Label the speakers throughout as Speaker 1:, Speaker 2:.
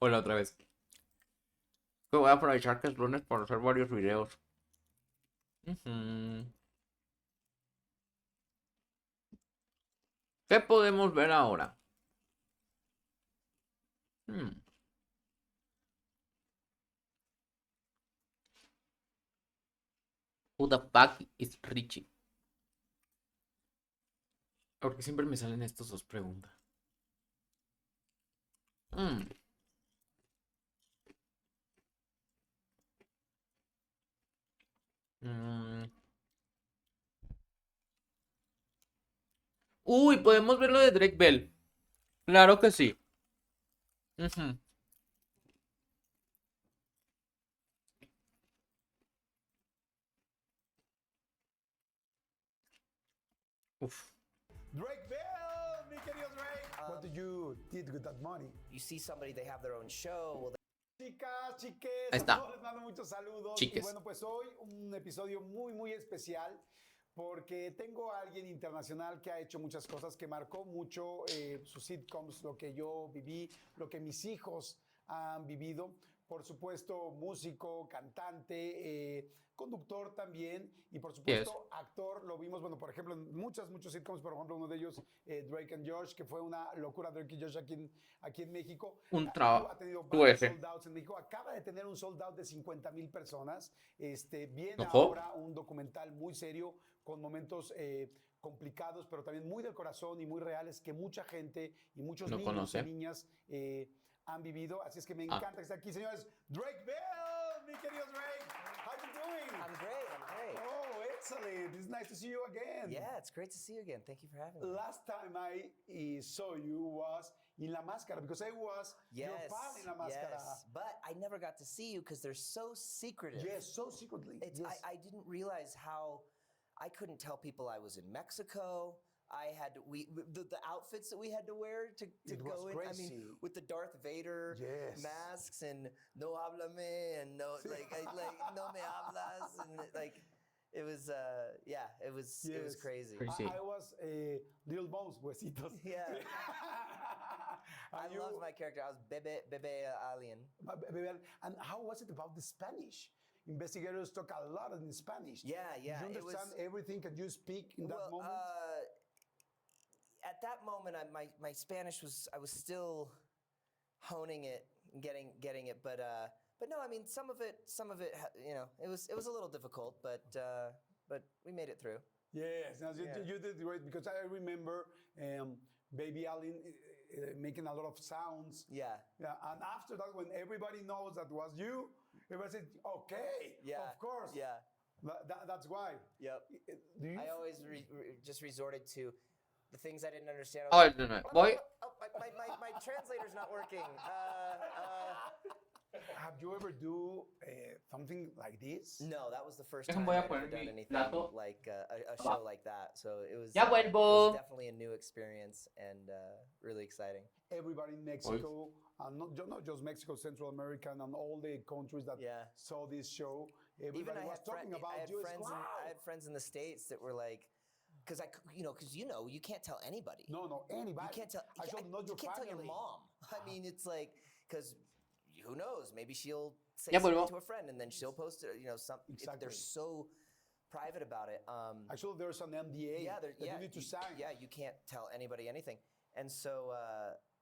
Speaker 1: Hola otra vez. Que voy a aprovechar que es lunes para hacer varios videos. Ujú. ¿Qué podemos ver ahora? Hmm. Who the fuck is Richie? Porque siempre me salen estas dos preguntas. Hmm. Mm. Uy, podemos ver lo de Drake Bell. Claro que sí. Ujú. Uf.
Speaker 2: Drake Bell, mi querido Drake. What do you did with that money?
Speaker 3: You see somebody, they have their own show. Well,
Speaker 2: Chicas, chiques,
Speaker 1: Ahí
Speaker 2: a
Speaker 1: está.
Speaker 2: todos les mando muchos saludos. Y
Speaker 1: Chiques.
Speaker 2: bueno, pues hoy un episodio muy especial porque tengo a alguien internacional que ha hecho muchas cosas, que marcó mucho sus sitcoms, lo que yo viví, lo que mis hijos han vivido. Por supuesto, músico, cantante, conductor también y por
Speaker 1: Yes.
Speaker 2: supuesto actor. Lo vimos, bueno, por ejemplo, en muchos sitcoms, por ejemplo, uno de ellos, Drake and Josh, que fue una locura, Drake y Josh aquí en México.
Speaker 1: Un
Speaker 2: Ha tenido
Speaker 1: tu
Speaker 2: varios
Speaker 1: F.
Speaker 2: sold outs en México. Acaba de tener un sold out de 50,000 personas. Viene
Speaker 1: Ojo.
Speaker 2: ahora un documental muy serio con momentos complicados, pero también muy del corazón y muy reales que mucha gente y muchos
Speaker 1: No
Speaker 2: niños
Speaker 1: conoce.
Speaker 2: y niñas han vivido. Así es que me encanta que esté aquí, señores. Drake Bell, mi querido Drake. How you doing?
Speaker 3: I'm great.
Speaker 2: Oh, excellent. It's nice to see you again.
Speaker 3: Yeah, it's great to see you again. Thank you for having me.
Speaker 2: Last time I saw you was in La Máscara because I was your fan in La Máscara.
Speaker 3: Yes, but I never got to see you because they're so secretive.
Speaker 2: Yes, so secretly.
Speaker 3: It's,
Speaker 2: yes.
Speaker 3: I didn't realize how I couldn't tell people I was in Mexico. I had to, the outfits that we had to wear to
Speaker 2: It
Speaker 3: go
Speaker 2: was
Speaker 3: in. I
Speaker 2: crazy.
Speaker 3: mean, with the Darth Vader
Speaker 2: Yes.
Speaker 3: masks and no háblame and no like no me hablas and like it was it was
Speaker 2: Yes.
Speaker 3: crazy.
Speaker 1: Crazy.
Speaker 2: I was Little Bones, Huesitos.
Speaker 3: Yeah. I
Speaker 2: you,
Speaker 3: loved my character. I was Bebe Alien.
Speaker 2: And how was it about the Spanish? Investigators talk a lot in Spanish.
Speaker 3: Yeah.
Speaker 2: Did you understand everything? Can you speak in that moment?
Speaker 3: At that moment, my Spanish I was still honing it, and getting it, but no, I mean some of it, it was a little difficult, but we made it through.
Speaker 2: Yes, you did great because I remember Baby Allen making a lot of sounds.
Speaker 3: Yeah.
Speaker 2: And after that, when everybody knows that was you, everybody said, "Okay, of course."
Speaker 3: Yeah.
Speaker 2: That's why.
Speaker 3: Yep. I always just resorted to the things I didn't understand.
Speaker 1: Oh, no. Voy.
Speaker 3: My translator's not working.
Speaker 2: Have you ever do something like this?
Speaker 3: No, that was the first
Speaker 1: Déjame
Speaker 3: time
Speaker 1: voy a
Speaker 3: I'd ever
Speaker 1: poner
Speaker 3: done
Speaker 1: mi
Speaker 3: anything
Speaker 1: plato.
Speaker 3: like a show like that. So it was,
Speaker 1: Ya
Speaker 3: it
Speaker 1: vuelvo.
Speaker 3: was definitely a new experience and really exciting.
Speaker 2: Everybody in Mexico, and not just Mexico, Central America, and all the countries that saw this show, everybody was talking about you.
Speaker 3: I had friends in the States that were like, because you can't tell anybody.
Speaker 2: No, anybody.
Speaker 3: You can't tell.
Speaker 2: I should know your
Speaker 3: you can't tell your
Speaker 2: family.
Speaker 3: mom. I mean, it's like because who knows? Maybe she'll say
Speaker 1: Ya
Speaker 3: something
Speaker 1: vuelvo.
Speaker 3: to a friend and then she'll post it. Something.
Speaker 2: Exactly.
Speaker 3: They're so private about it.
Speaker 2: Actually, there's an NDA that you need to sign.
Speaker 3: Yeah, you can't tell anybody anything. And so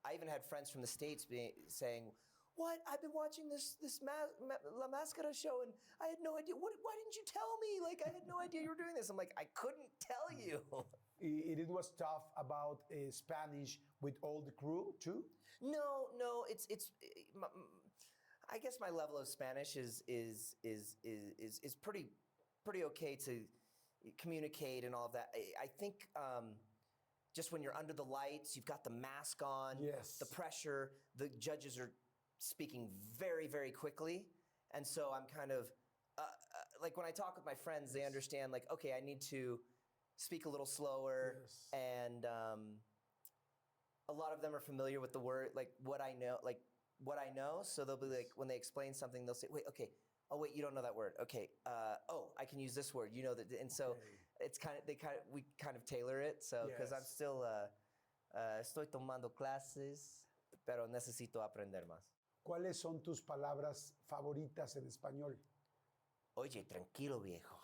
Speaker 3: I even had friends from the States saying, "What? I've been watching this La Máscara show, and I had no idea. Why didn't you tell me? Like, I had no idea you were doing this." I'm like, I couldn't tell you.
Speaker 2: It was tough about Spanish with all the crew too.
Speaker 3: No. It's. I guess my level of Spanish is pretty okay to communicate and all of that. I think. Just when you're under the lights, you've got the mask on, the pressure, the judges are speaking very, very quickly. And so I'm kind of, like when I talk with my friends, they understand like, okay, I need to speak a little slower. And a lot of them are familiar with the word, like what I know. So they'll be like, when they explain something, they'll say, wait, okay. Oh, wait, you don't know that word. Okay. I can use this word. You know that. And so it's we kind of tailor it. So, because I'm still, estoy tomando clases, pero necesito aprender más.
Speaker 2: ¿cuáles son tus palabras favoritas en español?
Speaker 3: Oye, tranquilo, viejo.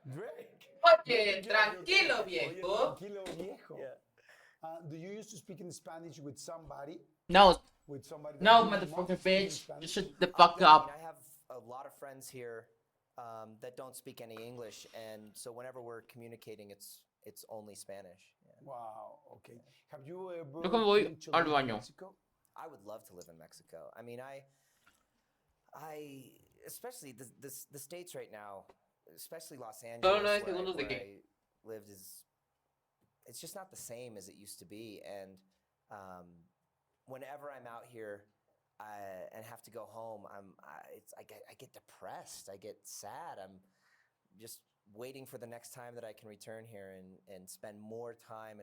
Speaker 2: Drake.
Speaker 1: Oye, tranquilo,
Speaker 2: Oye,
Speaker 1: viejo.
Speaker 2: tranquilo, viejo.
Speaker 3: Yeah.
Speaker 2: Do you used to speak in Spanish with somebody?
Speaker 1: No,
Speaker 2: With somebody that
Speaker 1: no,
Speaker 2: you
Speaker 1: motherfucking
Speaker 2: not speak in
Speaker 1: bitch.
Speaker 2: Spanish?
Speaker 1: You shut the fuck
Speaker 3: Yeah, I
Speaker 1: up.
Speaker 3: mean, I have a lot of friends here that don't speak any English, and so whenever we're communicating, it's only Spanish. Yeah.
Speaker 2: Wow, okay. Have you ever
Speaker 1: Yo como voy
Speaker 2: been to
Speaker 1: al
Speaker 2: live in
Speaker 1: baño.
Speaker 2: Mexico?
Speaker 3: I would love to live in Mexico. I mean, I especially the states right now, especially Los Angeles,
Speaker 1: Solo 9
Speaker 3: where
Speaker 1: segundos de
Speaker 3: I
Speaker 1: qué.
Speaker 3: lived, it's just not the same as it used to be. And whenever I'm out here and have to go home, I get depressed. I get sad. I'm just waiting for the next time that I can return here and spend more time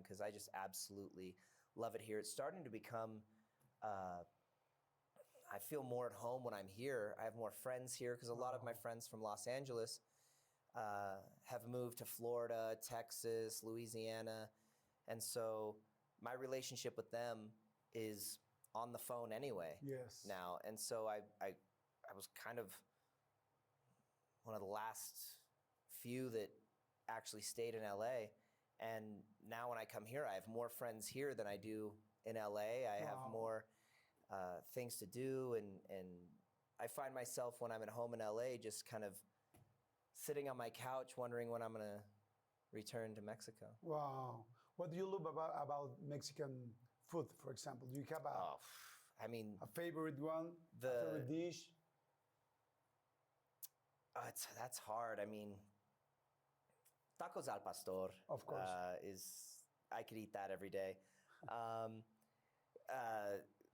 Speaker 3: because I just absolutely love it here. It's starting to become. I feel more at home when I'm here. I have more friends here because a lot of my friends from Los Angeles have moved to Florida, Texas, Louisiana, and so my relationship with them is on the phone anyway.
Speaker 2: Yes.
Speaker 3: Now, and so I was kind of one of the last few that actually stayed in LA, and now when I come here, I have more friends here than I do in LA. I have more things to do, and I find myself when I'm at home in LA just kind of sitting on my couch wondering when I'm going to return to Mexico.
Speaker 2: Wow. What do you love about Mexican food, for example? Do you have
Speaker 3: I mean,
Speaker 2: a favorite one, a favorite dish?
Speaker 3: That's hard. I mean, tacos al pastor.
Speaker 2: Of course.
Speaker 3: I could eat that every day.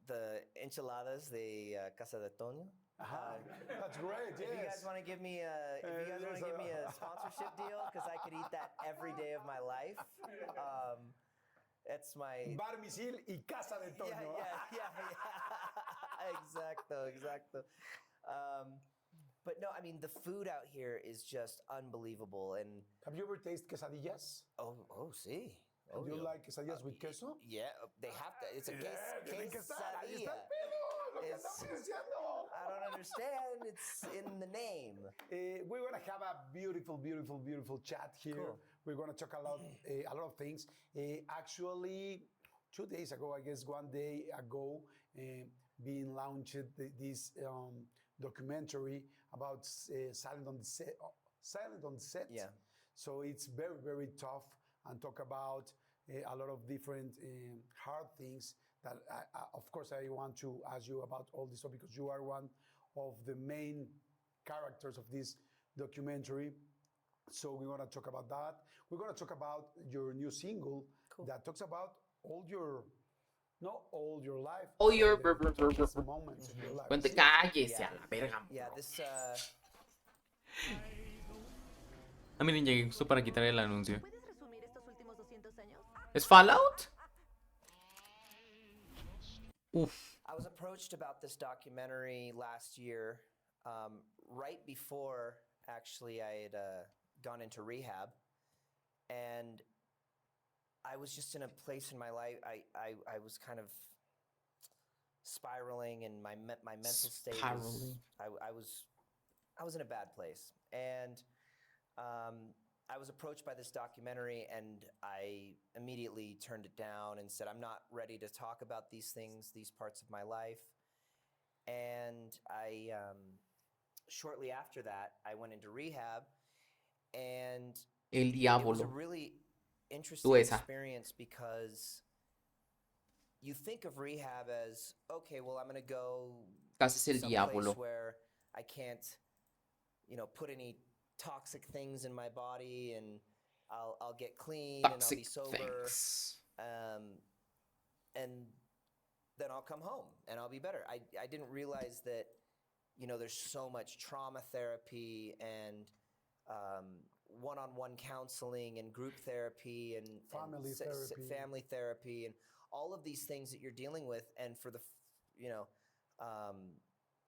Speaker 3: The enchiladas de Casa de Toño.
Speaker 2: That's great. Yes.
Speaker 3: If you guys want to give me a sponsorship deal, because I could eat that every day of my life. That's my
Speaker 2: Bar Misil y Casa de Toño.
Speaker 3: yeah. Exacto. But no, I mean the food out here is just unbelievable. And
Speaker 2: have you ever tasted quesadillas?
Speaker 3: Oh, sí.
Speaker 2: Do you like quesadillas with queso?
Speaker 3: Yeah, they have to. It's a quesadilla. I don't understand. It's in the name.
Speaker 2: We're gonna have a beautiful chat here.
Speaker 3: Cool.
Speaker 2: We're gonna talk a lot of things. Actually, 2 days ago, I guess 1 day ago, being launched this documentary about Silent on the Set.
Speaker 3: Yeah.
Speaker 2: So it's very tough and talk about a lot of different hard things that of course I want to ask you about all this stuff because you are one of the main characters of this documentary. So we're going to talk about that. We're going to talk about your new single that talks about not all your life.
Speaker 1: All your
Speaker 2: the moments of your life.
Speaker 1: Cuente cállese a la verga.
Speaker 3: Yeah, this
Speaker 1: Miren, llegué justo para quitar el anuncio.
Speaker 4: ¿Puedes resumir estos últimos 200 años?
Speaker 1: ¿Es Fallout? Uf.
Speaker 3: I was approached about this documentary last year, right before actually I had gone into rehab, and I was just in a place in my life. I was kind of spiraling, and my mental state was, I was in a bad place, and I was approached by this documentary, and I immediately turned it down and said, I'm not ready to talk about these things, these parts of my life. And I, shortly after that, I went into rehab, and
Speaker 1: El
Speaker 3: it was a
Speaker 1: diablo.
Speaker 3: really interesting experience because you think of rehab as, okay, well, I'm going to go
Speaker 1: Casi es el
Speaker 3: someplace
Speaker 1: diablo.
Speaker 3: where I can't, put any toxic things in my body, and I'll get clean and I'll be sober, and then I'll come home and I'll be better. I didn't realize that there's so much trauma therapy and one-on-one counseling and group therapy and family therapy and all of these things that you're dealing with, and for the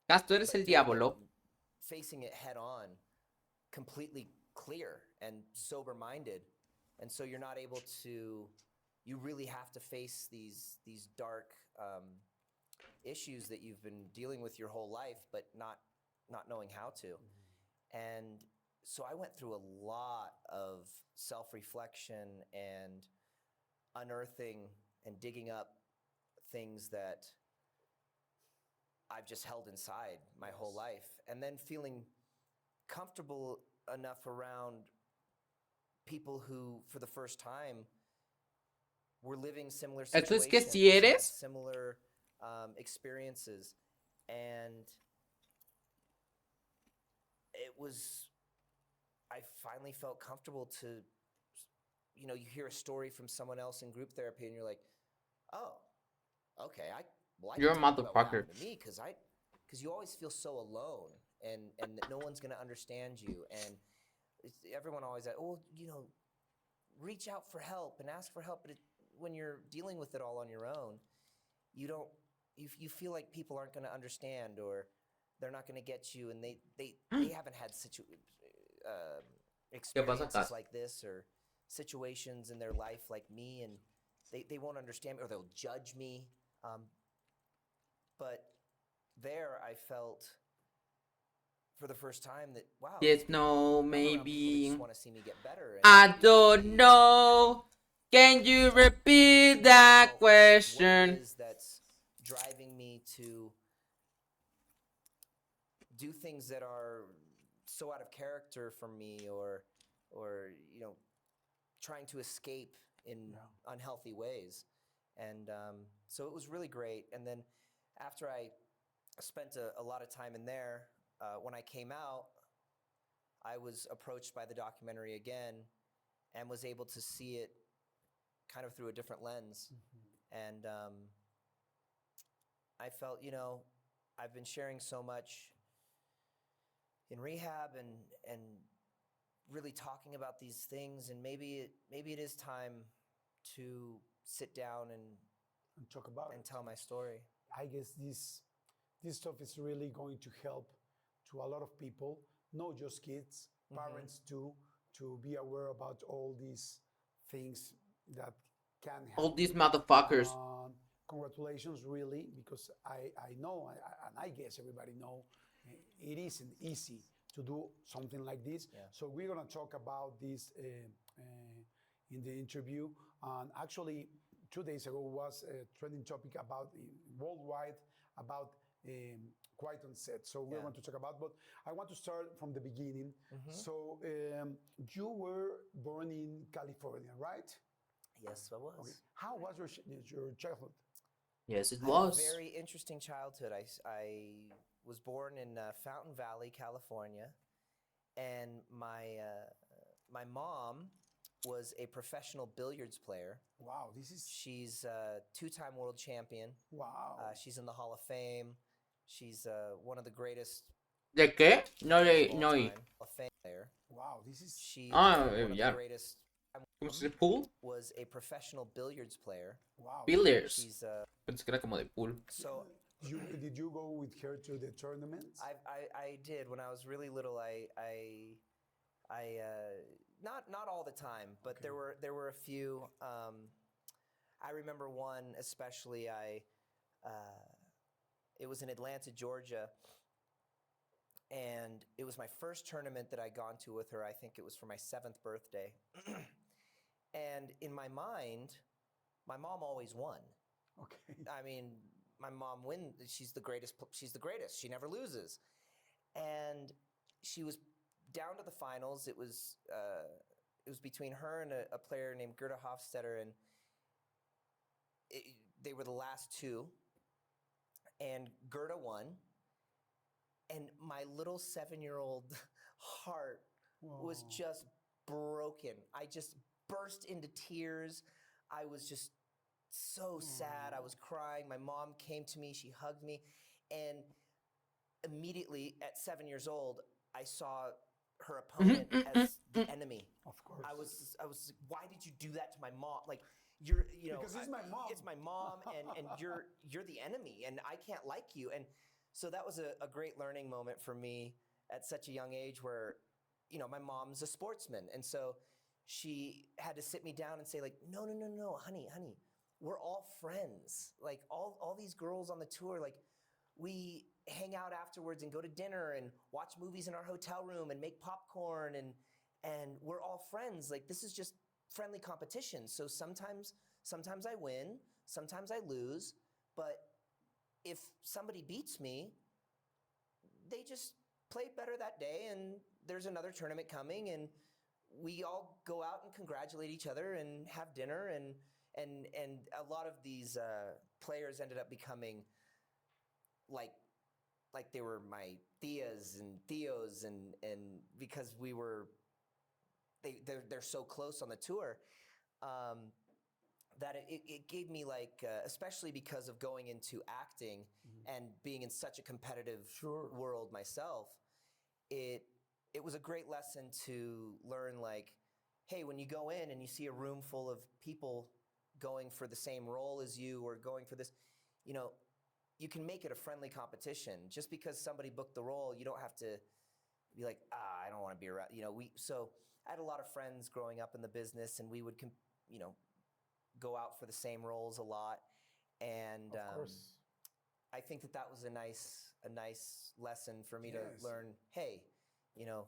Speaker 1: Tú eres el diablo.
Speaker 3: facing it head on, completely clear and sober-minded, and so you're not able to. You really have to face these dark issues that you've been dealing with your whole life, but not knowing how to. And so I went through a lot of self-reflection and unearthing and digging up things that I've just held inside my whole life, and then feeling comfortable enough around people who, for the first time, were living similar
Speaker 1: Eso es
Speaker 3: situations,
Speaker 1: que si
Speaker 3: had
Speaker 1: eres
Speaker 3: similar experiences, and I finally felt comfortable to, you hear a story from someone else in group therapy, and you're like, oh, okay, I
Speaker 1: You're a
Speaker 3: can talk about what
Speaker 1: motherfucker.
Speaker 3: happened to me, because you always feel so alone, and that no one's gonna understand you, and everyone always said, oh, reach out for help and ask for help, but when you're dealing with it all on your own, you feel like people aren't gonna understand, or they're not gonna get you, and they haven't had experiences
Speaker 1: Cas?
Speaker 3: like this, or situations in their life like me, and they won't understand me, or they'll judge me. But there I felt for the first time that, wow,
Speaker 1: Yes, no,
Speaker 3: I'm around people that
Speaker 1: maybe.
Speaker 3: just want to see me get better.
Speaker 1: I don't know. Can you repeat that
Speaker 3: What
Speaker 1: question?
Speaker 3: it is that's driving me to do things that are so out of character for me, or trying to escape in unhealthy ways. And so it was really great. And then after I spent a lot of time in there, when I came out, I was approached by the documentary again and was able to see it kind of through a different lens. And I felt, I've been sharing so much in rehab and really talking about these things, and maybe it is time to sit down
Speaker 2: And talk about
Speaker 3: and
Speaker 2: it.
Speaker 3: tell my story.
Speaker 2: I guess this stuff is really going to help to a lot of people, not just kids, parents too, to be aware about all these things that can happen.
Speaker 1: All these motherfuckers.
Speaker 2: Congratulations, really, because I know, and I guess everybody know, it isn't easy to do something like this.
Speaker 3: Yeah.
Speaker 2: So we're gonna talk about this in the interview. And actually, 2 days ago was a trending topic about worldwide about quiet on set. So we're going to talk about, but I want to start from the beginning. So you were born in California, right?
Speaker 3: Yes, I was.
Speaker 2: Okay. How was your childhood?
Speaker 1: Yes, it
Speaker 3: I had
Speaker 1: was.
Speaker 3: a very interesting childhood. I was born in Fountain Valley, California, and my mom was a professional billiards player.
Speaker 2: Wow,
Speaker 3: She's a two-time world champion.
Speaker 2: Wow.
Speaker 3: She's in the Hall of Fame. She's one of the greatest
Speaker 1: ¿De qué? No le.
Speaker 3: of all
Speaker 1: No.
Speaker 3: time Hall of Fame player.
Speaker 2: Wow,
Speaker 3: She's
Speaker 1: Ah,
Speaker 3: one of the
Speaker 1: yeah.
Speaker 3: greatest.
Speaker 1: ¿Cómo se dice pool?
Speaker 3: Was a professional billiards player.
Speaker 2: Wow.
Speaker 1: Billiards.
Speaker 3: She's
Speaker 1: Pensé que era como de pool.
Speaker 3: so.
Speaker 2: Did you go with her to the tournaments?
Speaker 3: I did when I was really little. I not all the time, but
Speaker 2: Okay.
Speaker 3: there were a few. I remember one especially. It was in Atlanta, Georgia, and it was my first tournament that I'd gone to with her. I think it was for my 7th birthday. And in my mind, my mom always won.
Speaker 2: Okay.
Speaker 3: I mean, my mom wins. She's the greatest. She's the greatest. She never loses. And she was down to the finals. It was between her and a player named Gerda Hofstetter, and they were the last two. And Gerda won. And my little 7-year-old heart was just broken. I just burst into tears. I was just so sad. I was crying. My mom came to me. She hugged me. And immediately at 7 years old, I saw her opponent as the enemy.
Speaker 2: Of course.
Speaker 3: I was why did you do that to my mom? Like, you're,
Speaker 2: Because it's my mom.
Speaker 3: It's my mom, and you're the enemy, and I can't like you. And so that was a great learning moment for me at such a young age, where, my mom's a sportsman, and so she had to sit me down and say, like, no, honey, we're all friends. Like all these girls on the tour, like we hang out afterwards and go to dinner and watch movies in our hotel room and make popcorn and we're all friends. Like this is just friendly competition. So sometimes I win, sometimes I lose, but if somebody beats me, they just play better that day and there's another tournament coming and we all go out and congratulate each other and have dinner and a lot of these players ended up becoming like they were my tias and tios and because they're so close on the tour that it gave me like especially because of going into acting and being in such a competitive world myself, it was a great lesson to learn like, hey, when you go in and you see a room full of people going for the same role as you or going for this, you know, you can make it a friendly competition. Just because somebody booked the role, you don't have to be like, I don't want to be around. You know, so I had a lot of friends growing up in the business and we would, you know, go out for the same roles a lot. And
Speaker 2: Of course.
Speaker 3: I think that was a nice lesson for me to learn, hey, you know,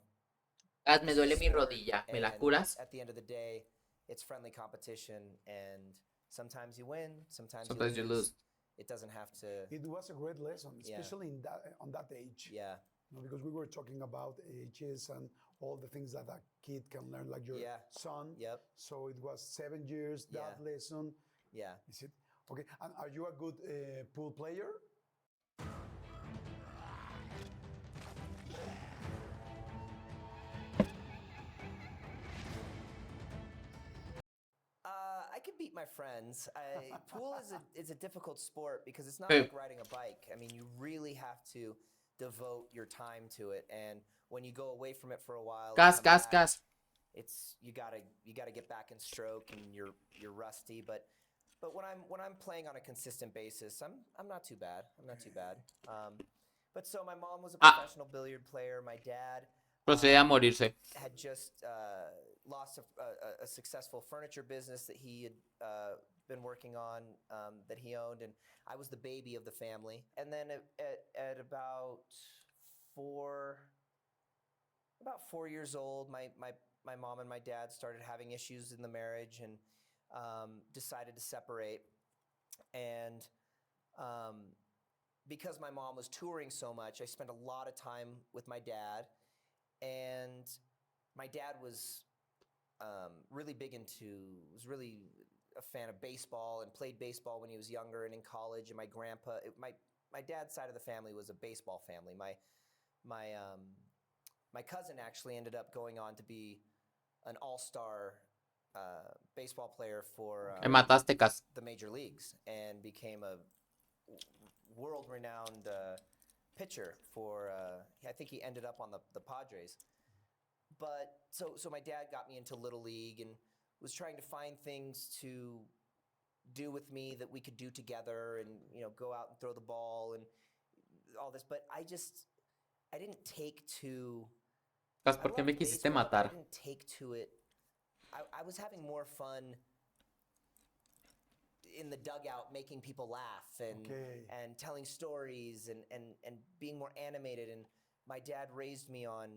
Speaker 1: Gas, me duele mi rodilla. ¿Me la
Speaker 3: and
Speaker 1: curas?
Speaker 3: at the end of the day, it's friendly competition and sometimes you win, sometimes
Speaker 1: you lose.
Speaker 3: It doesn't have to.
Speaker 2: It was a great lesson,
Speaker 3: Yeah.
Speaker 2: especially on that age.
Speaker 3: Yeah.
Speaker 2: You know, because we were talking about ages and all the things that a kid can learn, like your son.
Speaker 3: Yep.
Speaker 2: So it was 7 years, that lesson.
Speaker 3: Yeah.
Speaker 2: Is it? Okay. And are you a good pool player?
Speaker 3: I could beat my friends. Pool is a difficult sport because it's not
Speaker 1: Hey.
Speaker 3: like riding a bike. I mean, you really have to devote your time to it, and when you go away from it for a while,
Speaker 1: Gas,
Speaker 3: come
Speaker 1: gas,
Speaker 3: back,
Speaker 1: gas.
Speaker 3: it's you gotta get back in stroke, and you're rusty. But when I'm playing on a consistent basis, I'm not too bad. I'm not too bad. But so my mom was a professional billiard player. My dad
Speaker 1: Procede a morirse.
Speaker 3: had just lost a successful furniture business that he had been working on that he owned, and I was the baby of the family. And then at about 4 years old, my mom and my dad started having issues in the marriage and decided to separate. And because my mom was touring so much, I spent a lot of time with my dad. And my dad was really a fan of baseball and played baseball when he was younger and in college. And my grandpa, my dad's side of the family was a baseball family. My cousin actually ended up going on to be an all-star baseball player for
Speaker 1: Me mataste, Cas.
Speaker 3: the major leagues and became a world-renowned pitcher for I think he ended up on the Padres. But so my dad got me into Little League and was trying to find things to do with me that we could do together and, you know, go out and throw the ball and all this. But I didn't take to
Speaker 1: Cas, ¿por qué me quisiste
Speaker 3: baseball, but I
Speaker 1: matar?
Speaker 3: didn't take to it. I was having more fun in the dugout making people laugh and telling stories and being more animated. And my dad raised me on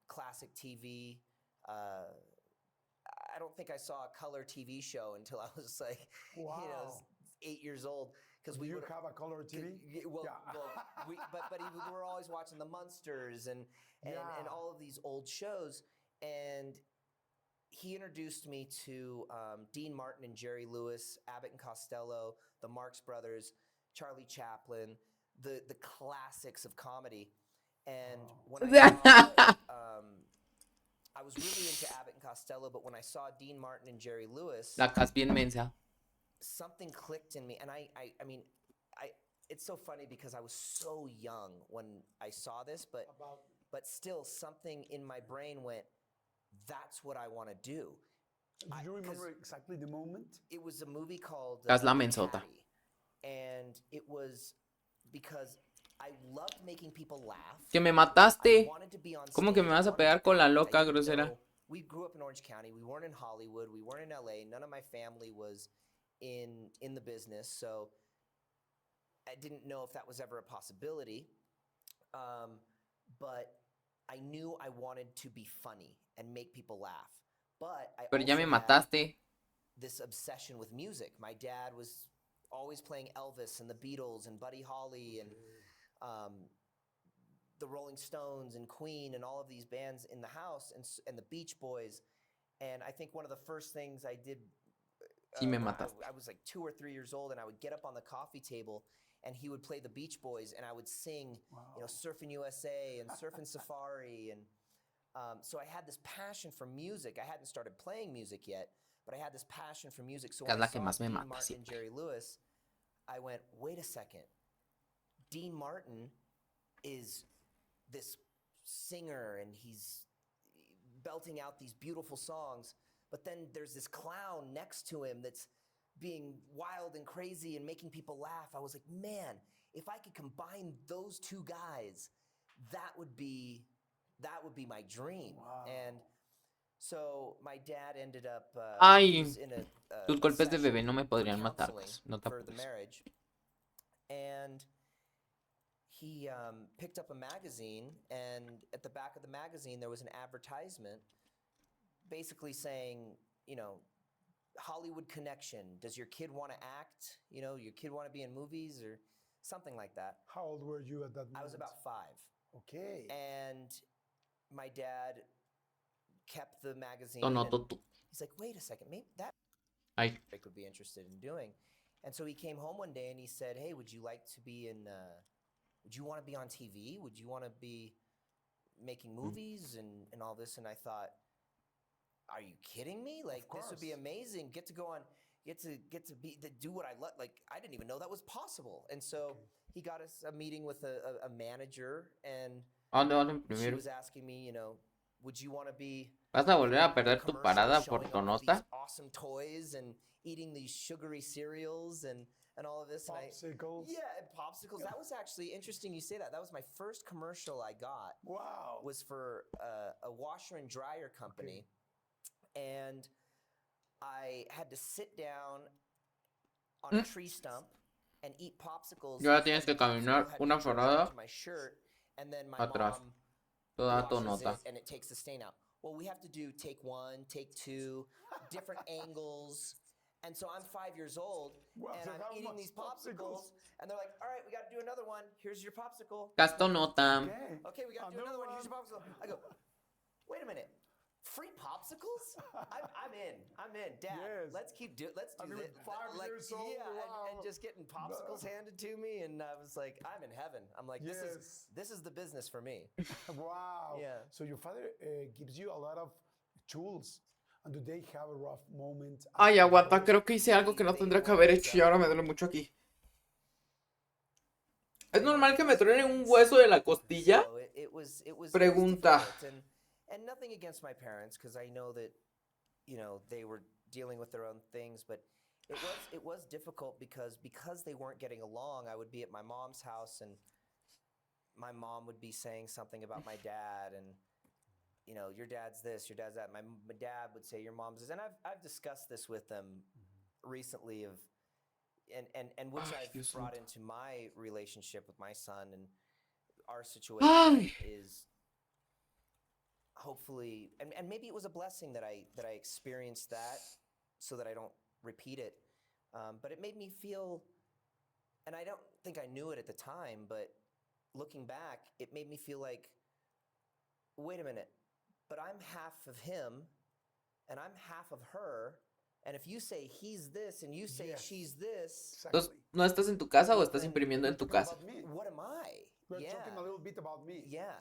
Speaker 3: classic TV. I don't think I saw a color TV show until I was like, you know, 8 years old. Because we
Speaker 2: you
Speaker 3: would
Speaker 2: have a color TV?
Speaker 3: Well, but we were always watching the Munsters and all of these old shows. And he introduced me to Dean Martin and Jerry Lewis, Abbott and Costello, the Marx Brothers, Charlie Chaplin, the classics of comedy. And when I was really into Abbott and Costello, but when I saw Dean Martin and Jerry Lewis,
Speaker 1: La Cas bien mensa.
Speaker 3: something clicked in me. And I mean, it's so funny because I was so young when I saw this, but still something in my brain went, that's what I want to do.
Speaker 2: Do you remember exactly the moment?
Speaker 3: It was a movie called
Speaker 1: Gas la mensota.
Speaker 3: Caddy. And it was because I loved making people laugh.
Speaker 1: Que me
Speaker 3: I
Speaker 1: mataste.
Speaker 3: wanted to be on
Speaker 1: ¿Cómo que
Speaker 3: stage.
Speaker 1: me vas
Speaker 3: I
Speaker 1: a
Speaker 3: wanted
Speaker 1: pegar
Speaker 3: to
Speaker 1: con la
Speaker 3: act. I
Speaker 1: loca
Speaker 3: didn't
Speaker 1: grosera?
Speaker 3: know- We grew up in Orange County. We weren't in Hollywood. We weren't in LA. None of my family was in the business, so I didn't know if that was ever a possibility. But I knew I wanted to be funny and make people laugh. But I
Speaker 1: Pero ya
Speaker 3: also
Speaker 1: me
Speaker 3: had
Speaker 1: mataste.
Speaker 3: this obsession with music. My dad was always playing Elvis and the Beatles and Buddy Holly and the Rolling Stones and Queen and all of these bands in the house and the Beach Boys. And I think one of the first things I did,
Speaker 1: Sí me mataste.
Speaker 3: I was like 2 or 3 years old, and I would get up on the coffee table and he would play the Beach Boys and I would sing, you know, Surfing USA and Surfing Safari. And so I had this passion for music. I hadn't started playing music yet, but I had this passion for music. So
Speaker 1: Que es
Speaker 3: when I
Speaker 1: la que
Speaker 3: saw
Speaker 1: más me
Speaker 3: Dean
Speaker 1: mata
Speaker 3: Martin and
Speaker 1: siempre.
Speaker 3: Jerry Lewis, I went, wait a second. Dean Martin is this singer and he's belting out these beautiful songs, but then there's this clown next to him that's being wild and crazy and making people laugh. I was like, man, if I could combine those two guys, that would be my dream. And so my dad ended up
Speaker 1: Ay,
Speaker 3: was in
Speaker 1: tus
Speaker 3: a
Speaker 1: golpes de
Speaker 3: session
Speaker 1: bebé no me
Speaker 3: for
Speaker 1: podrían matar,
Speaker 3: counseling
Speaker 1: pues. No te
Speaker 3: for the
Speaker 1: apures.
Speaker 3: marriage, and he picked up a magazine, and at the back of the magazine there was an advertisement basically saying, you know, Hollywood connection. Does your kid want to act? You know, your kid want to be in movies or something like that.
Speaker 2: How old were you at that moment?
Speaker 3: I was about 5.
Speaker 2: Okay.
Speaker 3: And my dad kept the magazine.
Speaker 1: Tonoto
Speaker 3: And
Speaker 1: tú.
Speaker 3: he's like, wait a second, maybe that
Speaker 1: Ay,
Speaker 3: Rick would be interested in doing. And so he came home one day and he said, hey, would you like to be in, would you want to be on TV? Would you want to be making movies and all this? And I thought, are you kidding me? Like, this would be amazing. Get to go on, get to do what I love. Like, I didn't even know that was possible. And so he got us a meeting with a manager, and
Speaker 1: ¿a dónde vas en
Speaker 3: she
Speaker 1: primero?
Speaker 3: was asking me, you know, would you want to be
Speaker 1: ¿Vas a volver a perder tu
Speaker 3: commercials
Speaker 1: parada por
Speaker 3: showing off these
Speaker 1: Tonota?
Speaker 3: awesome toys and eating these sugary cereals and all of this?
Speaker 2: Popsicles.
Speaker 3: And popsicles. That was actually interesting you say that. That was my first commercial I got.
Speaker 2: Wow.
Speaker 3: Was for a washer and dryer company. And I had to sit down on a tree stump and eat popsicles.
Speaker 1: Y ahora tienes que
Speaker 3: and the popsicle
Speaker 1: caminar
Speaker 3: had
Speaker 1: una
Speaker 3: been dripped
Speaker 1: parada
Speaker 3: onto my shirt, and then my
Speaker 1: atrás.
Speaker 3: mom
Speaker 1: Toda
Speaker 3: washes
Speaker 1: Tonota.
Speaker 3: it and it takes the stain out. Well, we have to do take 1, take 2, different angles. And so I'm 5 years old,
Speaker 2: Wow,
Speaker 3: and
Speaker 2: so
Speaker 3: I'm
Speaker 2: how
Speaker 3: eating
Speaker 2: much
Speaker 3: these popsicles, and they're like, all right, we got to do another one. Here's your popsicle.
Speaker 1: Castonota.
Speaker 3: Okay, we got to do another one. Here's your popsicle. I go, wait a minute. Free popsicles? I'm in. Dad,
Speaker 2: Yes.
Speaker 3: let's do
Speaker 2: I mean,
Speaker 3: this.
Speaker 2: 5 years old,
Speaker 3: Yeah,
Speaker 2: wow.
Speaker 3: and just getting popsicles handed to me, and I was like, I'm in heaven. I'm like, this is the business for me.
Speaker 2: Wow.
Speaker 3: Yeah.
Speaker 2: So your father gives you a lot of tools. And do they have a rough moment?
Speaker 1: Ay,
Speaker 2: after
Speaker 1: aguanta,
Speaker 2: birth?
Speaker 1: creo que hice algo que no tendría que haber hecho y ahora me duele mucho aquí. ¿Es normal que me truenen un hueso de la costilla?
Speaker 3: So it was
Speaker 1: Pregunta.
Speaker 3: difficult, and nothing against my parents, because I know that, you know, they were dealing with their own things, but it was difficult because they weren't getting along. I would be at my mom's house and my mom would be saying something about my dad, and you know, your dad's this, your dad's that. My dad would say your mom's this, and I've discussed this with them recently and which
Speaker 1: Ay,
Speaker 3: I've
Speaker 1: Dios
Speaker 3: brought
Speaker 1: santo.
Speaker 3: into my relationship with my son, and our situation
Speaker 1: Ay.
Speaker 3: is hopefully, and maybe it was a blessing that I experienced that so that I don't repeat it. But it made me feel, and I don't think I knew it at the time, but looking back, it made me feel like, wait a minute, but I'm half of him and I'm half of her. And if you say he's this and you say she's this,
Speaker 1: Entonces, ¿no estás en tu casa o estás imprimiendo en tu
Speaker 2: Talking
Speaker 1: casa?
Speaker 2: about me.
Speaker 3: what am I?
Speaker 2: We're
Speaker 3: Yeah.
Speaker 2: talking a little bit about me.
Speaker 3: Yeah.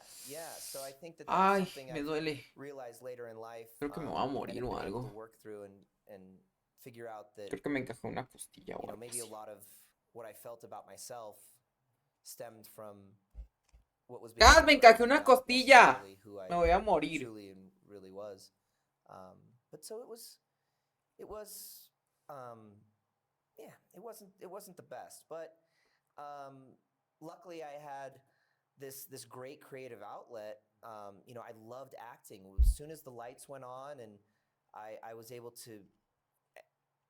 Speaker 3: So I think that's
Speaker 1: Ay,
Speaker 3: something
Speaker 1: me
Speaker 3: I
Speaker 1: duele.
Speaker 3: realized later in life.
Speaker 1: Creo que me voy a
Speaker 3: and
Speaker 1: morir
Speaker 3: have
Speaker 1: o
Speaker 3: been able
Speaker 1: algo.
Speaker 3: to work through and figure out that,
Speaker 1: Creo que me encajó una costilla o
Speaker 3: you know,
Speaker 1: algo
Speaker 3: maybe a
Speaker 1: así.
Speaker 3: lot of what I felt about myself stemmed from what was
Speaker 1: ¡Ah, me encajé una
Speaker 3: not
Speaker 1: costilla!
Speaker 3: necessarily who I
Speaker 1: Me voy a morir.
Speaker 3: truly and really was. But so it was, yeah, it wasn't the best, but luckily I had this great creative outlet. You know, I loved acting. As soon as the lights went on and I was able to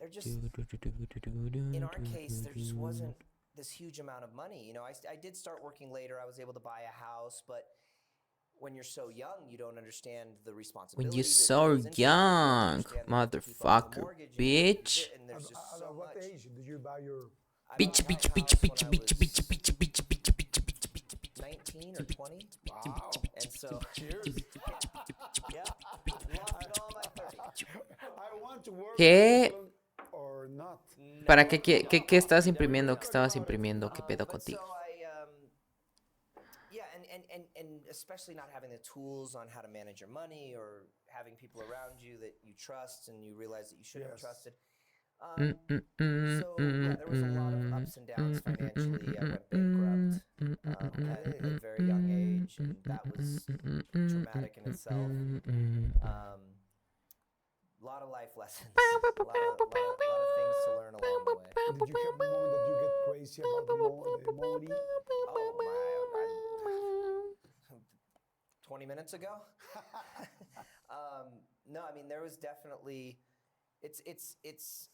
Speaker 3: there just, in our case, there just wasn't this huge amount of money. You know, I did start working later. I was able to buy a house, but when you're so young, you don't understand the responsibility.
Speaker 1: When you're
Speaker 3: that
Speaker 1: so
Speaker 3: goes into it. You don't
Speaker 1: young,
Speaker 3: understand that you have to keep up with the
Speaker 1: motherfucker,
Speaker 3: mortgage and
Speaker 1: bitch.
Speaker 3: and there's just so
Speaker 2: At what
Speaker 3: much.
Speaker 2: age did you buy your?
Speaker 3: I
Speaker 1: Bitch,
Speaker 3: bought my
Speaker 1: bitch,
Speaker 3: house
Speaker 1: bitch,
Speaker 3: when
Speaker 1: bitch,
Speaker 3: I
Speaker 1: bitch,
Speaker 3: was
Speaker 1: bitch, bitch, bitch, bitch, bitch, bitch, bitch, bitch,
Speaker 3: 19 or 20.
Speaker 2: Wow.
Speaker 3: And so,
Speaker 2: Cheers.
Speaker 3: yeah, lost all my 30.
Speaker 2: I want to work
Speaker 1: ¿Qué?
Speaker 2: with people or not.
Speaker 1: ¿Para qué estabas imprimiendo? ¿Qué estabas imprimiendo? ¿Qué pedo
Speaker 3: But
Speaker 1: contigo?
Speaker 3: so yeah, and especially not having the tools on how to manage your money or having people around you that you trust and you realize that you shouldn't have
Speaker 2: Yes.
Speaker 3: trusted. So yeah, there was a lot of ups and downs financially. I went bankrupt at a very young age, and that was traumatic in itself. A lot of life lessons, a lot of things to learn along the way.
Speaker 2: Did you have a moment that you get crazy about the money?
Speaker 3: Oh, 20 minutes ago? No, I mean, there was definitely, it's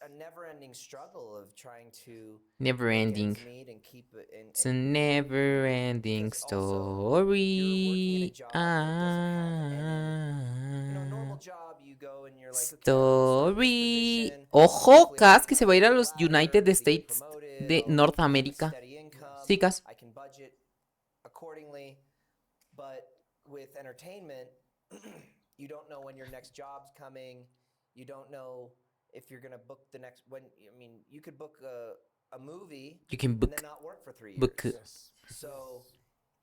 Speaker 3: a never-ending struggle of trying to
Speaker 1: Never ending.
Speaker 3: get ends meet and keep it in.
Speaker 1: It's a never ending
Speaker 3: Because also, you're working
Speaker 1: story.
Speaker 3: at a job that doesn't have you know, a normal job, you go and you're like, okay, I'm gonna start this
Speaker 1: Story.
Speaker 3: position.
Speaker 1: Ojo,
Speaker 3: Hopefully I
Speaker 1: Cas,
Speaker 3: can
Speaker 1: que se
Speaker 3: climb
Speaker 1: va a ir a
Speaker 3: the
Speaker 1: los
Speaker 3: ladder,
Speaker 1: United
Speaker 3: maybe get
Speaker 1: States
Speaker 3: promoted,
Speaker 1: de
Speaker 3: I'll have a
Speaker 1: Norteamérica.
Speaker 3: steady income,
Speaker 1: Sí, Cas.
Speaker 3: I can budget accordingly. But with entertainment, you don't know when your next job's coming. You don't know if you're gonna book the next. I mean, you could book a movie.
Speaker 1: You can
Speaker 3: and
Speaker 1: book.
Speaker 3: then not work for 3 years.
Speaker 1: Book.
Speaker 2: Yes.
Speaker 3: So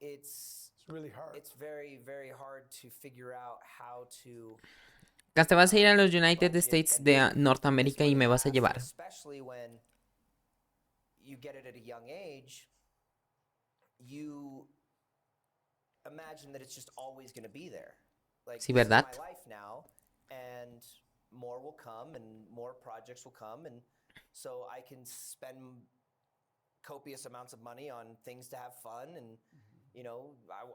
Speaker 3: it's
Speaker 2: really hard.
Speaker 3: It's very, very hard to figure out how to.
Speaker 1: Cas, te vas a ir a los United
Speaker 3: budget
Speaker 1: States
Speaker 3: and
Speaker 1: de
Speaker 3: make
Speaker 1: Norteamérica
Speaker 3: this
Speaker 1: y
Speaker 3: money
Speaker 1: me vas a
Speaker 3: last,
Speaker 1: llevar.
Speaker 3: especially when you get it at a young age. You imagine that it's just always going to be there. Like,
Speaker 1: Sí,
Speaker 3: this is
Speaker 1: ¿verdad?
Speaker 3: my life now, and more will come, and more projects will come, and so I can spend copious amounts of money on things to have fun, and you know,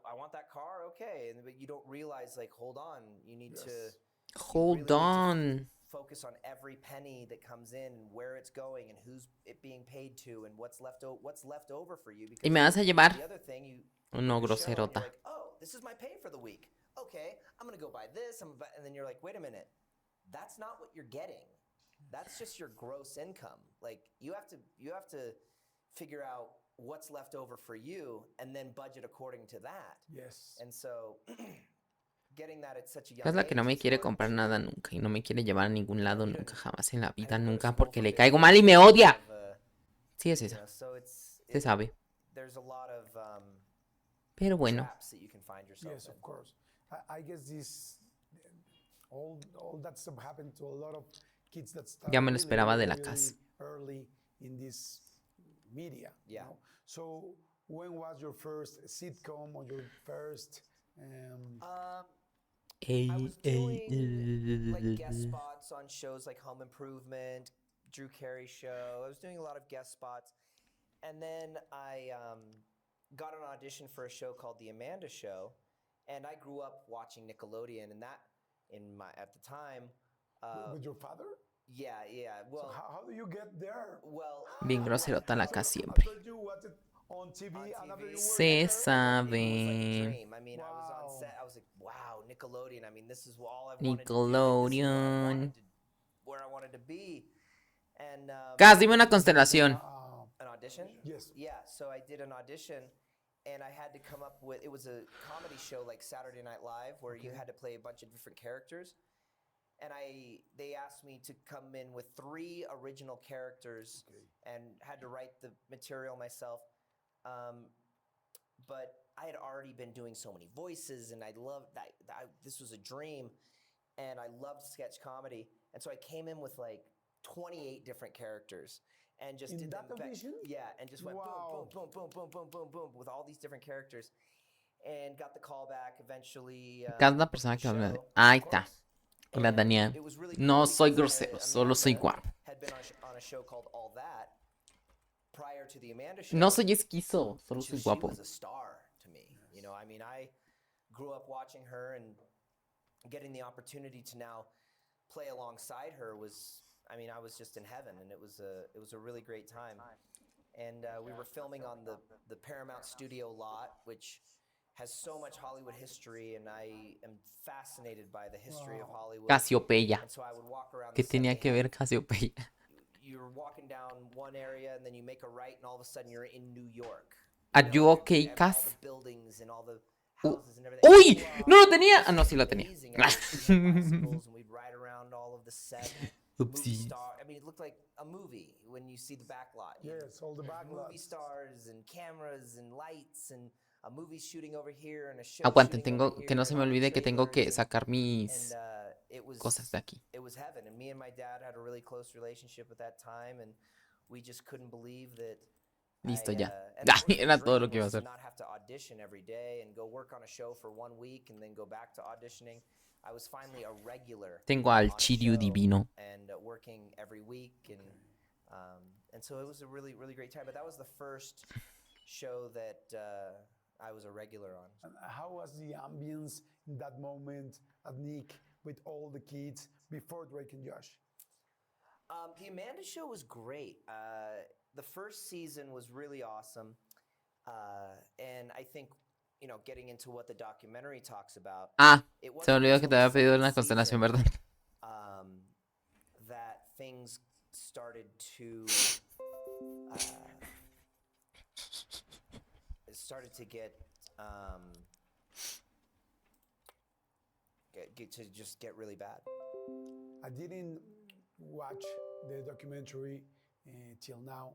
Speaker 3: I want that car, okay, but you don't realize, like, hold on, you need to
Speaker 1: Hold on.
Speaker 3: focus on every penny that comes in and where it's going and who's it being paid to and what's left over for you. Because
Speaker 1: Y me vas a llevar.
Speaker 3: the other thing, you
Speaker 1: No,
Speaker 3: book your show and you're
Speaker 1: groserota.
Speaker 3: like, oh, this is my pay for the week. Okay, I'm gonna go buy this. And then you're like, wait a minute, that's not what you're getting. That's just your gross income. Like, you have to figure out what's left over for you and then budget according to that.
Speaker 2: Yes.
Speaker 3: And so getting that at such a young
Speaker 1: Es la que no
Speaker 3: age
Speaker 1: me
Speaker 3: is
Speaker 1: quiere
Speaker 3: hard.
Speaker 1: comprar nada nunca y no me quiere llevar a ningún lado nunca, jamás en la
Speaker 3: I
Speaker 1: vida,
Speaker 3: know
Speaker 1: nunca,
Speaker 3: there's
Speaker 1: porque le
Speaker 3: homophobic
Speaker 1: caigo mal y me odia. Sí, es
Speaker 3: you
Speaker 1: esa.
Speaker 3: know, so
Speaker 1: Se sabe.
Speaker 3: there's a lot of
Speaker 1: Pero bueno.
Speaker 3: traps that you can find yourself
Speaker 2: Yes,
Speaker 3: in.
Speaker 2: of course. I guess all that stuff happened to a lot of kids that started
Speaker 1: Ya me lo esperaba de la
Speaker 2: really
Speaker 1: casa.
Speaker 2: early in this media.
Speaker 3: Yeah.
Speaker 2: You know? So when was your first sitcom or your first?
Speaker 3: I was doing like guest spots on shows like Home Improvement, Drew Carey Show. I was doing a lot of guest spots, and then I got an audition for a show called The Amanda Show, and I grew up watching Nickelodeon, and that at the time.
Speaker 2: With your father?
Speaker 3: Yeah. Well,
Speaker 2: So how do you get there?
Speaker 3: well.
Speaker 1: Bien groserota la Cas siempre.
Speaker 2: After you watch it on TV, and after you were
Speaker 1: Se
Speaker 2: there,
Speaker 3: It was like a
Speaker 1: sabe.
Speaker 3: dream. I mean, I was
Speaker 2: Wow.
Speaker 3: on set. I was like, wow, Nickelodeon. I mean, this is all I've wanted to do. This is
Speaker 1: Nickelodeon.
Speaker 3: where I wanted to be. And
Speaker 1: Cas, dime una constelación.
Speaker 3: an audition?
Speaker 2: Yes.
Speaker 3: Yeah, so I did an audition, and I had to come up with, it was a comedy show like Saturday Night Live where you had to play a bunch of different characters. And they asked me to come in with 3 original characters and had to write the material myself. But I had already been doing so many voices, and I loved that. This was a dream, and I loved sketch comedy. And so I came in with like 28 different characters and just
Speaker 2: In
Speaker 3: did
Speaker 2: that
Speaker 3: them back-
Speaker 2: audition?
Speaker 3: Yeah, and just went
Speaker 2: Wow.
Speaker 3: boom, boom, boom, boom, boom, boom, boom with all these different characters, and got the call back eventually.
Speaker 1: Cas es la
Speaker 3: booked
Speaker 1: persona
Speaker 3: the
Speaker 1: que habla de.
Speaker 3: show,
Speaker 1: Ahí
Speaker 3: of
Speaker 1: está.
Speaker 3: course.
Speaker 1: Hola,
Speaker 3: And
Speaker 1: Daniel.
Speaker 3: it was really
Speaker 1: No
Speaker 3: cool
Speaker 1: soy
Speaker 3: because,
Speaker 1: grosero, solo soy
Speaker 3: Amanda
Speaker 1: guapo.
Speaker 3: had been on a show called All That prior to the Amanda Show.
Speaker 1: No soy esquizo, solo
Speaker 3: She
Speaker 1: soy
Speaker 3: she
Speaker 1: guapo.
Speaker 3: was a star to me. You know, I mean, I grew up watching her, and getting the opportunity to now play alongside her was, I mean, I was just in heaven, and it was a really great time. And we were filming on the Paramount Studio lot, which has so much Hollywood history, and I am fascinated by the history of Hollywood.
Speaker 1: Casiopeia.
Speaker 3: And so I would walk around
Speaker 1: ¿Qué
Speaker 3: the set.
Speaker 1: tenía
Speaker 3: They
Speaker 1: que
Speaker 3: had-
Speaker 1: ver Casiopeia?
Speaker 3: You're walking down one area, and then you make a right, and all of a sudden you're in New York.
Speaker 1: Are
Speaker 3: know,
Speaker 1: you okay,
Speaker 3: and all
Speaker 1: Cas?
Speaker 3: the buildings and all the
Speaker 1: U-
Speaker 3: houses and everything.
Speaker 1: ¡Uy!
Speaker 3: Wow.
Speaker 1: ¡No lo tenía! Ah, no, sí lo tenía.
Speaker 3: Amazing. And we had bicycles, and we'd ride around all of the set. Movie
Speaker 1: Oopsies.
Speaker 3: star. I mean, it looked like a movie when you see the back lot.
Speaker 2: Yes, all the back
Speaker 3: Movie
Speaker 2: lots.
Speaker 3: stars and cameras and lights and a movie shooting over here and a show
Speaker 1: Aguanten,
Speaker 3: shooting
Speaker 1: tengo
Speaker 3: over
Speaker 1: que no
Speaker 3: here
Speaker 1: se
Speaker 3: and
Speaker 1: me
Speaker 3: all the
Speaker 1: olvide que tengo que
Speaker 3: trailers
Speaker 1: sacar
Speaker 3: and,
Speaker 1: mis
Speaker 3: it was
Speaker 1: cosas de aquí.
Speaker 3: it was heaven. And me and my dad had a really close relationship at that time, and we just couldn't believe that.
Speaker 1: Listo, ya.
Speaker 3: And of course, the
Speaker 1: Era todo lo
Speaker 3: dream
Speaker 1: que iba a
Speaker 3: was to
Speaker 1: hacer.
Speaker 3: not have to audition every day and go work on a show for 1 week and then go back to auditioning. I was finally a regular.
Speaker 1: Tengo al
Speaker 3: on a
Speaker 1: Chiryu
Speaker 3: show
Speaker 1: divino.
Speaker 3: and working every week, and so it was a really great time. But that was the first show that I was a regular on.
Speaker 2: And how was the ambience in that moment at Nick with all the kids before Drake and Josh?
Speaker 3: The Amanda show was great. The first season was really awesome, and I think, you know, getting into what the documentary talks about.
Speaker 1: Ah,
Speaker 3: It
Speaker 1: se me
Speaker 3: wasn't
Speaker 1: olvidó que te
Speaker 3: until
Speaker 1: había
Speaker 3: the
Speaker 1: pedido
Speaker 3: second
Speaker 1: una constelación,
Speaker 3: season,
Speaker 1: ¿verdad?
Speaker 3: That things started to it started to get really bad.
Speaker 2: I didn't watch the documentary till now,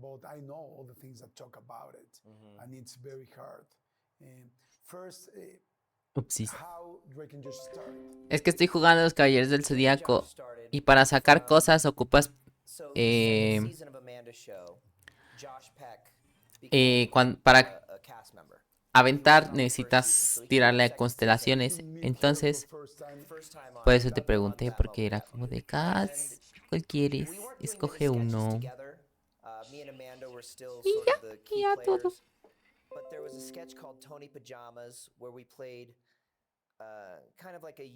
Speaker 2: but I know all the things that talk about it, and it's very hard. First,
Speaker 1: Upsis.
Speaker 2: how Drake and Josh started.
Speaker 1: Es que estoy jugando los Caballeros del Zodíaco
Speaker 3: Josh started,
Speaker 1: y para sacar cosas ocupas
Speaker 3: so the second
Speaker 1: eh,
Speaker 3: season of Amanda show, Josh Peck
Speaker 1: para
Speaker 3: a cast member.
Speaker 1: aventar necesitas tirarle a constelaciones.
Speaker 2: To meet
Speaker 1: Entonces,
Speaker 2: for the first time.
Speaker 3: First time on,
Speaker 1: por eso te
Speaker 3: on
Speaker 1: pregunté,
Speaker 3: that
Speaker 1: porque
Speaker 3: moment,
Speaker 1: era
Speaker 3: that
Speaker 1: como de
Speaker 3: moment.
Speaker 1: Cas, ¿cuál quieres?
Speaker 3: We weren't doing
Speaker 1: Escoge
Speaker 3: many sketches
Speaker 1: uno.
Speaker 3: together. Me and Amanda were still
Speaker 1: Y
Speaker 3: sort
Speaker 1: ya,
Speaker 3: of the key
Speaker 1: y ya todo.
Speaker 3: players. But there was a sketch called Tony Pajamas where we played kind of like a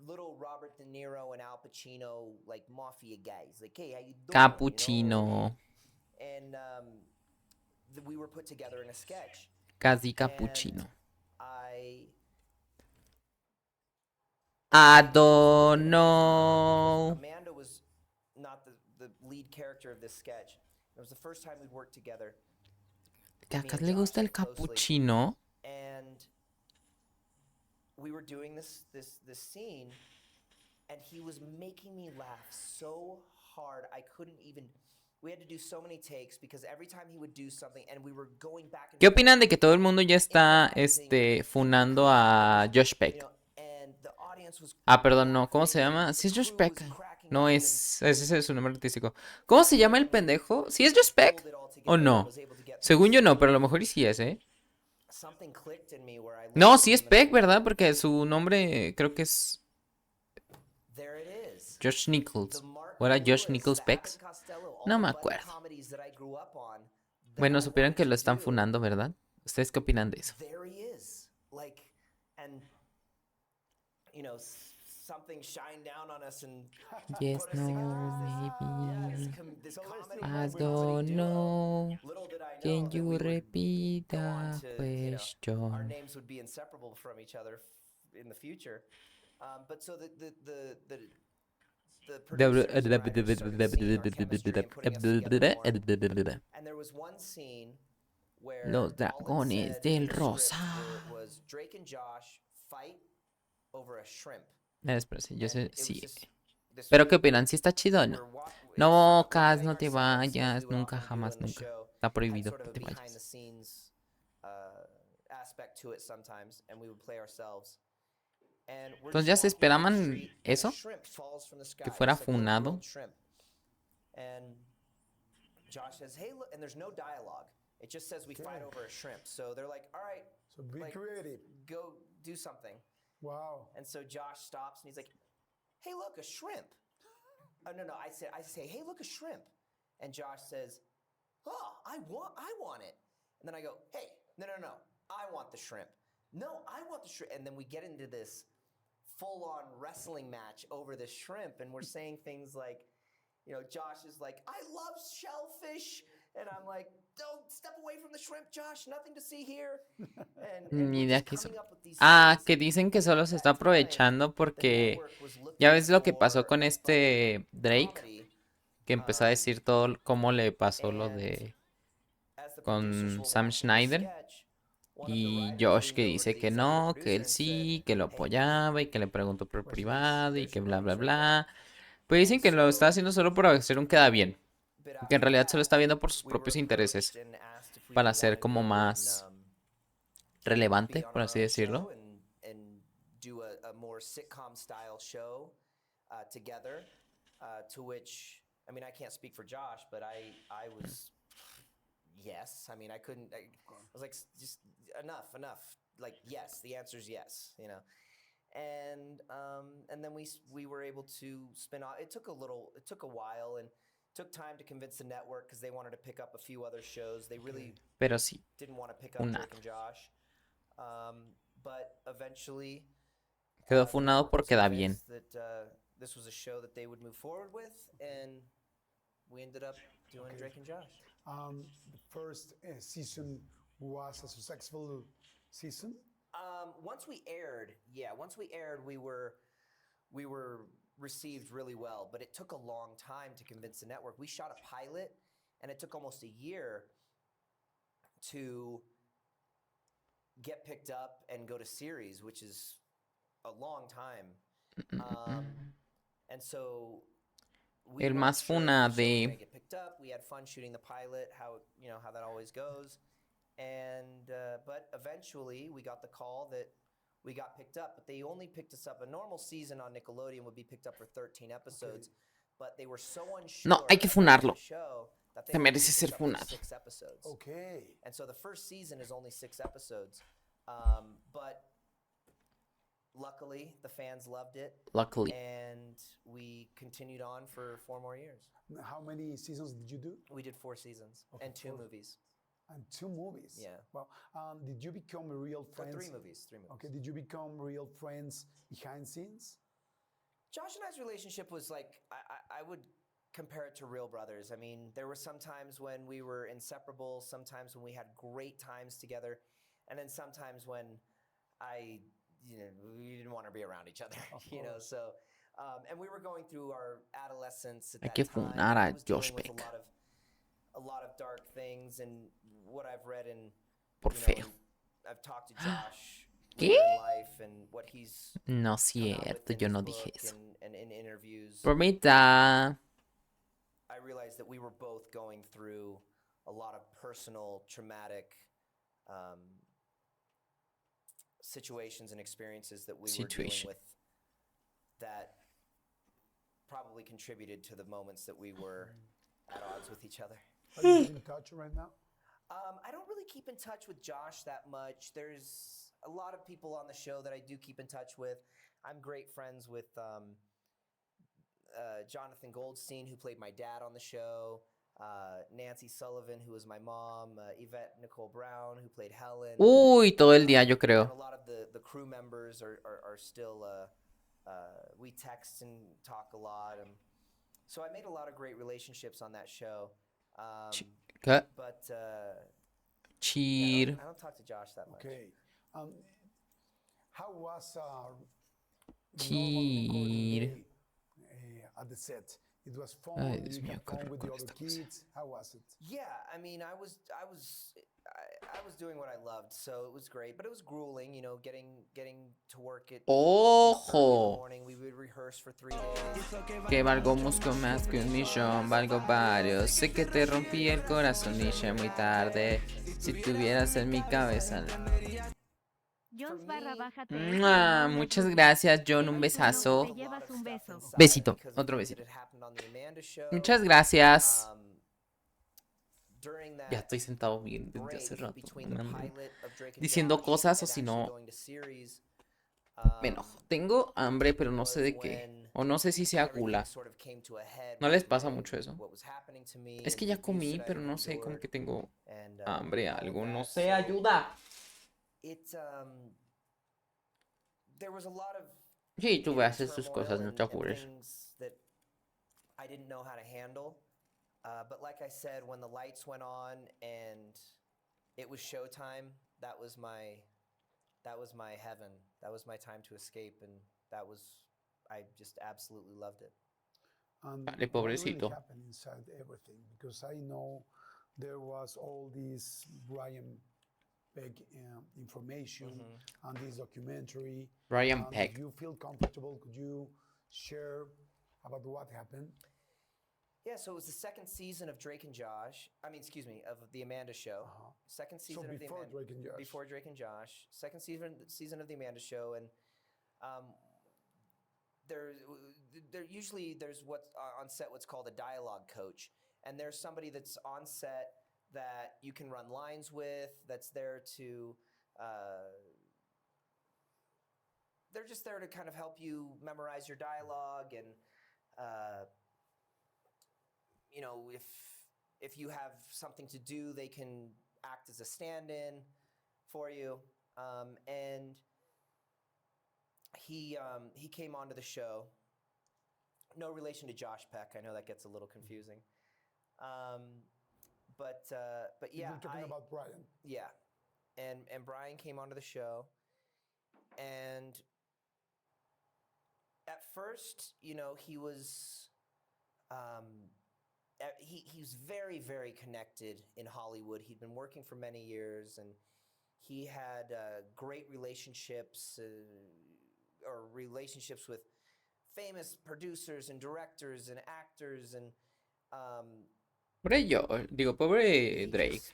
Speaker 3: little Robert De Niro and Al Pacino, like mafia guys. Like, hey, how you doing?
Speaker 1: Capuchino.
Speaker 3: And we were put together in a sketch.
Speaker 1: Casi capuchino.
Speaker 3: I
Speaker 1: I don't know.
Speaker 3: Amanda was not the lead character of this sketch. It was the first time we'd worked together.
Speaker 1: ¿Que a Cas le gusta el capuchino?
Speaker 3: And we were doing this scene, and he was making me laugh so hard I couldn't even. We had to do so many takes because every time he would do something, and we were going back and
Speaker 1: ¿Qué
Speaker 3: forth,
Speaker 1: opinan de que todo el mundo ya está funando a Josh
Speaker 3: you
Speaker 1: Peck?
Speaker 3: know, and the audience was
Speaker 1: Ah, perdón, no. ¿Cómo se llama? Sí es Josh Peck. No es. Ese es su nombre artístico. ¿Cómo se llama el pendejo? ¿Sí es Josh Peck? ¿O no? Según yo no, pero a lo mejor y sí es, ¿eh?
Speaker 3: Something clicked in me where I
Speaker 1: No,
Speaker 3: looked
Speaker 1: sí
Speaker 3: at
Speaker 1: es
Speaker 3: him and
Speaker 1: Peck, ¿verdad? Porque su nombre creo que es
Speaker 3: there it is.
Speaker 1: Josh Nichols.
Speaker 3: The Martin
Speaker 1: ¿O era Josh
Speaker 3: Lewis,
Speaker 1: Nichols
Speaker 3: the
Speaker 1: Pecks?
Speaker 3: Abbott Costello, all
Speaker 1: No me
Speaker 3: the buddy
Speaker 1: acuerdo.
Speaker 3: comedies that I grew up on, that
Speaker 1: Bueno,
Speaker 3: I
Speaker 1: supieron que
Speaker 3: wanted
Speaker 1: lo
Speaker 3: to
Speaker 1: están
Speaker 3: do.
Speaker 1: funando, ¿verdad? ¿Ustedes qué opinan de eso?
Speaker 3: There he is. Like, and, you know, something shined down on us and
Speaker 1: Yes,
Speaker 3: put us
Speaker 1: no,
Speaker 3: together as this,
Speaker 1: maybe.
Speaker 3: this comedy.
Speaker 1: I
Speaker 3: this
Speaker 1: don't
Speaker 3: comedy duo.
Speaker 1: know.
Speaker 3: Little did I know
Speaker 1: Can
Speaker 3: that
Speaker 1: you
Speaker 3: we would
Speaker 1: repeat
Speaker 3: go on
Speaker 1: the
Speaker 3: to, you know, our
Speaker 1: question?
Speaker 3: names would be inseparable from each other in the future. But so the producers and writers started seeing our chemistry and putting us together more. And there was one scene where
Speaker 1: Los
Speaker 3: all it
Speaker 1: dragones
Speaker 3: said
Speaker 1: del
Speaker 3: in the script
Speaker 1: rosa.
Speaker 3: was Drake and Josh fight over a shrimp.
Speaker 1: Espérense, yo sé,
Speaker 3: And it was
Speaker 1: sí.
Speaker 3: this
Speaker 1: ¿Pero qué opinan? ¿Sí está chido o
Speaker 3: we're
Speaker 1: no?
Speaker 3: wa-
Speaker 1: No,
Speaker 3: we're
Speaker 1: Cas,
Speaker 3: getting
Speaker 1: no te
Speaker 3: ourselves, as
Speaker 1: vayas.
Speaker 3: we would
Speaker 1: Nunca,
Speaker 3: often do
Speaker 1: jamás,
Speaker 3: in the
Speaker 1: nunca.
Speaker 3: show,
Speaker 1: Está
Speaker 3: had
Speaker 1: prohibido
Speaker 3: sort of
Speaker 1: que
Speaker 3: a
Speaker 1: te
Speaker 3: behind the
Speaker 1: vayas.
Speaker 3: scenes aspect to it sometimes, and we would play ourselves. And we're
Speaker 1: Entonces,
Speaker 3: just
Speaker 1: ¿ya se
Speaker 3: walking down the
Speaker 1: esperaban
Speaker 3: street, and a
Speaker 1: eso?
Speaker 3: shrimp falls from the sky,
Speaker 1: ¿Que fuera
Speaker 3: just like a little
Speaker 1: funado?
Speaker 3: grilled shrimp. And Josh says, "Hey, look," and there's no dialogue. It just says we fight over a shrimp. So they're like, "All right,
Speaker 2: So be
Speaker 3: like,
Speaker 2: creative.
Speaker 3: go do something."
Speaker 2: Wow.
Speaker 3: And so Josh stops and he's like, "Hey, look, a shrimp." Oh no, I say, "Hey, look, a shrimp." And Josh says, "Oh, I want it." And then I go, "Hey, no, I want the shrimp. No, I want the shrimp." And then we get into this full-on wrestling match over the shrimp, and we're saying things like, Josh is like, I love shellfish. And I'm like, don't step away from the shrimp, Josh. Nothing to see here. And
Speaker 1: Ni
Speaker 3: we're
Speaker 1: idea
Speaker 3: just
Speaker 1: qué hizo.
Speaker 3: coming up with these
Speaker 1: Ah,
Speaker 3: things.
Speaker 1: que dicen que solo se está aprovechando porque ya ves lo que pasó con este Drake, que empezó a decir todo cómo le pasó lo de con Sam Schneider. Y Josh que dice que no, que él sí, que lo apoyaba y que le preguntó por privado y que bla, bla, bla. Pues dicen que lo está haciendo solo por hacer un queda bien. Que en realidad solo está viendo por sus propios intereses. Para ser como más relevante, por así decirlo.
Speaker 3: Do a more sitcom style show together, to which, I mean, I can't speak for Josh, but I was yes. I mean, I was like, just enough. Like, yes, the answer is yes, And then we were able to spin off. It took a while, and took time to convince the network because they wanted to pick up a few other shows. They really
Speaker 1: Pero sí,
Speaker 3: didn't want to pick up Drake and Josh. But eventually
Speaker 1: quedó funado por queda bien.
Speaker 3: that this was a show that they would move forward with, and we ended up doing Drake and Josh.
Speaker 2: The first season was a successful season.
Speaker 3: Once we aired, we were received really well, but it took a long time to convince the network. We shot a pilot, and it took almost a year to get picked up and go to series, which is a long time. And so we
Speaker 1: El
Speaker 3: weren't
Speaker 1: más
Speaker 3: sure if the
Speaker 1: funa
Speaker 3: show was
Speaker 1: de-
Speaker 3: gonna get picked up. We had fun shooting the pilot, how that always goes. And but eventually we got the call that we got picked up, but they only picked us up. A normal season on Nickelodeon would be picked up for 13 episodes, but they were so unsure.
Speaker 1: No, hay que funarlo.
Speaker 3: about the show that they
Speaker 1: Se
Speaker 3: only
Speaker 1: merece
Speaker 3: picked
Speaker 1: ser
Speaker 3: us up for
Speaker 1: funado.
Speaker 3: 6 episodes.
Speaker 2: Okay.
Speaker 3: And so the first season is only 6 episodes. But luckily, the fans loved it.
Speaker 1: Luckily.
Speaker 3: And we continued on for 4 more years.
Speaker 2: How many seasons did you do?
Speaker 3: We did 4 seasons and 2 movies.
Speaker 2: And 2 movies.
Speaker 3: Yeah.
Speaker 2: Wow. Did you become real
Speaker 3: For
Speaker 2: friends?
Speaker 3: 3 movies.
Speaker 2: Okay. Did you become real friends behind scenes?
Speaker 3: Josh and I's relationship was like, I would compare it to real brothers. I mean, there were some times when we were inseparable, sometimes when we had great times together, and then sometimes when we didn't want to be around each other, so, and we were going through our adolescence at
Speaker 1: Hay
Speaker 3: that
Speaker 1: que
Speaker 3: time.
Speaker 1: funar
Speaker 3: I
Speaker 1: a
Speaker 3: was dealing
Speaker 1: Josh
Speaker 3: with
Speaker 1: Peck.
Speaker 3: a lot of dark things, and what I've read in,
Speaker 1: Por feo.
Speaker 3: I've talked to Josh
Speaker 1: ¿Qué?
Speaker 3: later in life and what he's
Speaker 1: No
Speaker 3: come out
Speaker 1: cierto,
Speaker 3: with in
Speaker 1: yo
Speaker 3: his
Speaker 1: no
Speaker 3: book
Speaker 1: dije eso.
Speaker 3: and in interviews.
Speaker 1: Bromita.
Speaker 3: I realized that we were both going through a lot of personal, traumatic situations and experiences that we were dealing with that probably contributed to the moments that we were at odds with each other.
Speaker 2: Are you in touch right now?
Speaker 3: I don't really keep in touch with Josh that much. There's a lot of people on the show that I do keep in touch with. I'm great friends with Jonathan Goldstein, who played my dad on the show, Nancy Sullivan, who was my mom, Yvette Nicole Brown, who played Helen.
Speaker 1: Uy, todo el día yo
Speaker 3: And
Speaker 1: creo.
Speaker 3: a lot of the crew members are still, we text and talk a lot. So I made a lot of great relationships on that show.
Speaker 1: ¿Qué?
Speaker 3: But
Speaker 1: Cheer.
Speaker 3: I don't talk to Josh that much.
Speaker 2: Okay. How was
Speaker 1: Cheer.
Speaker 2: at the set? It was fun.
Speaker 1: Ay, Dios
Speaker 2: You
Speaker 1: mío,
Speaker 2: had
Speaker 1: qué
Speaker 2: fun
Speaker 1: horror
Speaker 2: with
Speaker 1: con
Speaker 2: the other
Speaker 1: esta cosa.
Speaker 2: kids. How was it?
Speaker 3: Yeah, I mean, I was doing what I loved, so it was great. But it was grueling, getting to work at early in the
Speaker 1: Ojo.
Speaker 3: morning. We would rehearse for 3 days.
Speaker 1: Que valgo musco más que un millón, valgo varios. Sé que te rompí el corazón y ya muy tarde. Si tuvieras en mi cabeza.
Speaker 5: Jones barra baja te
Speaker 1: ¡Mua! Muchas gracias, John. Un besazo.
Speaker 5: Te llevas un beso.
Speaker 1: Besito, otro besito. Muchas gracias. Ya estoy sentado bien desde hace rato. Diciendo cosas o si no me enojo. Tengo hambre, pero no sé de qué. O no sé si sea gula. ¿No les pasa mucho eso? Es que ya comí, pero no sé, como que tengo hambre, algo. No sé, ayuda. Sí, tú vas a hacer tus cosas, no te apures.
Speaker 3: I didn't know how to handle. But like I said, when the lights went on and it was showtime, that was my heaven. That was my time to escape, and I just absolutely loved it.
Speaker 2: And
Speaker 1: Vale,
Speaker 2: what really
Speaker 1: pobrecito.
Speaker 2: happened inside everything? Because I know there was all this Brian Peck information and this documentary.
Speaker 1: Brian
Speaker 2: If
Speaker 1: Peck.
Speaker 2: you feel comfortable, could you share about what happened?
Speaker 3: Yeah, so it was the second season of Drake and Josh. I mean, excuse me, of the Amanda Show. Second season of the
Speaker 2: before
Speaker 3: Amanda.
Speaker 2: Drake and Josh.
Speaker 3: Before Drake and Josh. Second season of the Amanda Show, and there's what's on set what's called a dialogue coach, and there's somebody that's on set that you can run lines with. That's there to. They're just there to kind of help you memorize your dialogue and. You know, if you have something to do, they can act as a stand-in for you. And he came onto the show. No relation to Josh Peck. I know that gets a little confusing. But yeah,
Speaker 2: You're talking about Brian.
Speaker 3: Yeah, and Brian came onto the show, and at first, you know, he was. He was very, very connected in Hollywood. He'd been working for many years, and he had great relationships with famous producers and directors and actors, and
Speaker 1: Pobre Drake.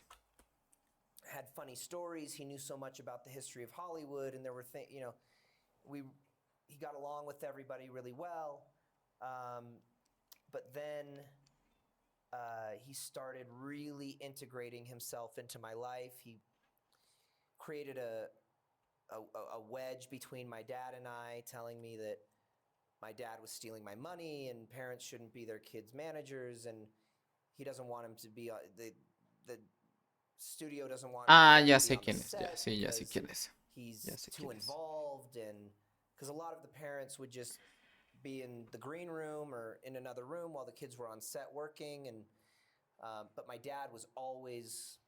Speaker 3: had funny stories. He knew so much about the history of Hollywood, and there were he got along with everybody really well. But then he started really integrating himself into my life. He created a wedge between my dad and I, telling me that my dad was stealing my money and parents shouldn't be their kids' managers, and he doesn't want him to be the studio doesn't want him
Speaker 1: Ya
Speaker 3: to be
Speaker 1: sé
Speaker 3: on the
Speaker 1: quién es. Ya
Speaker 3: set
Speaker 1: sé
Speaker 3: because
Speaker 1: quién es.
Speaker 3: he's
Speaker 1: Ya sé
Speaker 3: too
Speaker 1: quién es.
Speaker 3: involved, and because a lot of the parents would just be in the green room or in another room while the kids were on set working, and but my dad was always,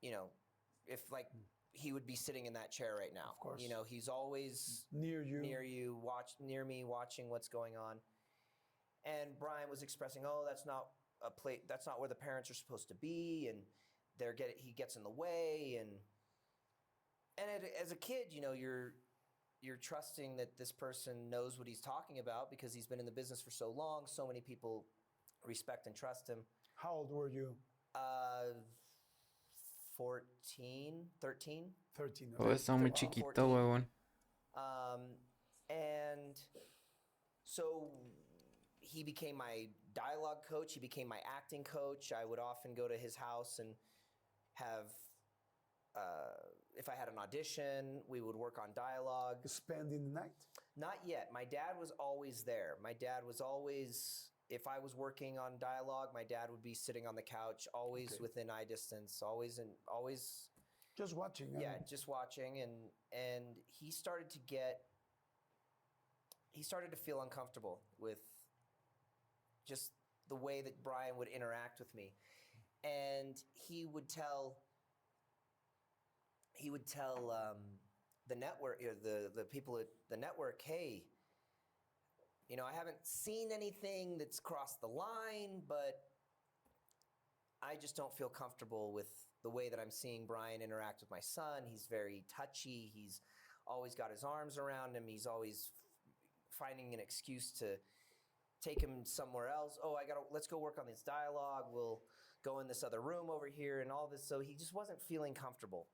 Speaker 3: you know, if like he would be sitting in that chair right now.
Speaker 2: Of course.
Speaker 3: You know, he's always
Speaker 2: Near you.
Speaker 3: near me, watching what's going on. And Brian was expressing, "Oh, that's not where the parents are supposed to be," and he gets in the way, and as a kid, you know, you're trusting that this person knows what he's talking about because he's been in the business for so long. So many people respect and trust him.
Speaker 2: How old were you?
Speaker 3: 13.
Speaker 2: 13.
Speaker 1: Oh, está muy chiquito,
Speaker 3: 14.
Speaker 1: huevón.
Speaker 3: And so he became my dialogue coach. He became my acting coach. I would often go to his house and have, if I had an audition, we would work on dialogue.
Speaker 2: Spending the night?
Speaker 3: Not yet. My dad was always there. My dad was always, if I was working on dialogue, my dad would be sitting on the couch, always within eye distance, always.
Speaker 2: Just watching.
Speaker 3: Yeah, just watching, and he started to feel uncomfortable with just the way that Brian would interact with me, and he would tell the network, the people at the network, "Hey, you know, I haven't seen anything that's crossed the line, but I just don't feel comfortable with the way that I'm seeing Brian interact with my son. He's very touchy. He's always got his arms around him. He's always finding an excuse to take him somewhere else. Oh, let's go work on this dialogue. We'll go in this other room over here and all this." So he just wasn't feeling comfortable.